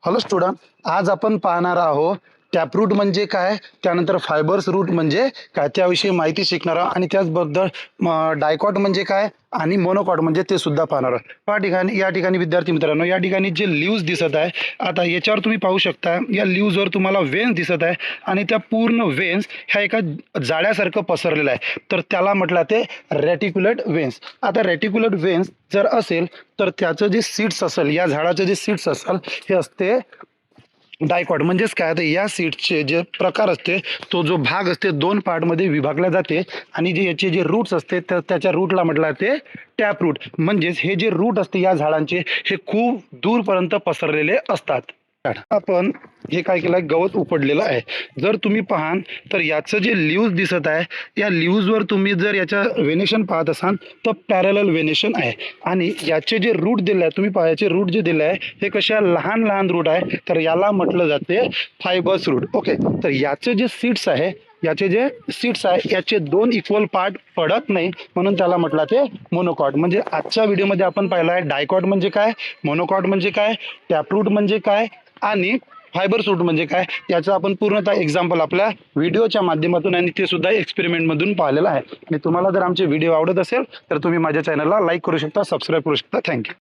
Hello student, आज आपण पाहणार आहोत टॅपरूट म्हणजे काय, त्यानंतर फायबर्स रूट म्हणजे काय त्याविषयी माहिती शिकणार आहोत आणि त्याचबद्दल डायकॉट म्हणजे काय आणि मोनोकॉट म्हणजे ते सुद्धा पाहणार आहोत. या ठिकाणी विद्यार्थी मित्रांनो, या ठिकाणी जे लीव्ज दिसत आहे, आता याच्यावर तुम्ही पाहू शकता या लीव्जवर तुम्हाला वेन्स दिसत आहे आणि त्या पूर्ण वेन्स ह्या एका जाळ्यासारखं पसरलेलं आहे, तर त्याला म्हटलं ते रेटिक्युलेट वेन्स. आता रेटिक्युलेट वेन्स जर असेल तर त्याचं जे सीड्स असेल, या झाडाचं जे सीड्स असेल हे असते डायकॉट. म्हणजेच काय, तर या सीड्सचे जे प्रकार असते तो जो भाग असते दोन पार्टमध्ये विभागला जाते आणि जे याचे जे रूट्स असते तर त्याच्या रूटला म्हटलं ते टॅप रूट. म्हणजेच हे जे रूट असते या झाडांचे हे खूप दूरपर्यंत पसरलेले असतात. आपण हे काय केलं, गवत उपडलेलं आहे. जर तुम्ही पाहाल तर याचं जे लीव्ज दिसत आहे, या लीव्जवर तुम्ही जर याच्या वेनेशन पाहत असाल तर पॅरलल वेनेशन आहे आणि याचे जे रूट दिले आहे, तुम्ही पहा याचे रूट जे दिले आहे हे कशा लहान लहान रूट आहे, तर याला म्हटलं जाते फायबर्स रूट. ओके, तर याचे जे सीड्स आहे, याचे जे सीड्स आहे याचे दोन इक्वल पार्ट पडत नाही, म्हणून त्याला म्हटलं ते मोनोकॉट. म्हणजे आजच्या व्हिडिओमध्ये आपण पाहिलं आहे डायकॉट म्हणजे काय, मोनोकॉट म्हणजे काय, टॅपरूट म्हणजे काय आणि फायबर सूट म्हणजे काय, याचं आपण पूर्णतः एक्झाम्पल आपल्या व्हिडिओच्या माध्यमातून आणि ते सुद्धा एक्सपेरिमेंटमधून पाहिलेलं आहे. आणि तुम्हाला जर आमचे व्हिडिओ आवडत असेल तर तुम्ही माझ्या चॅनलला लाईक करू शकता, सबस्क्राईब करू शकता. थँक्यू.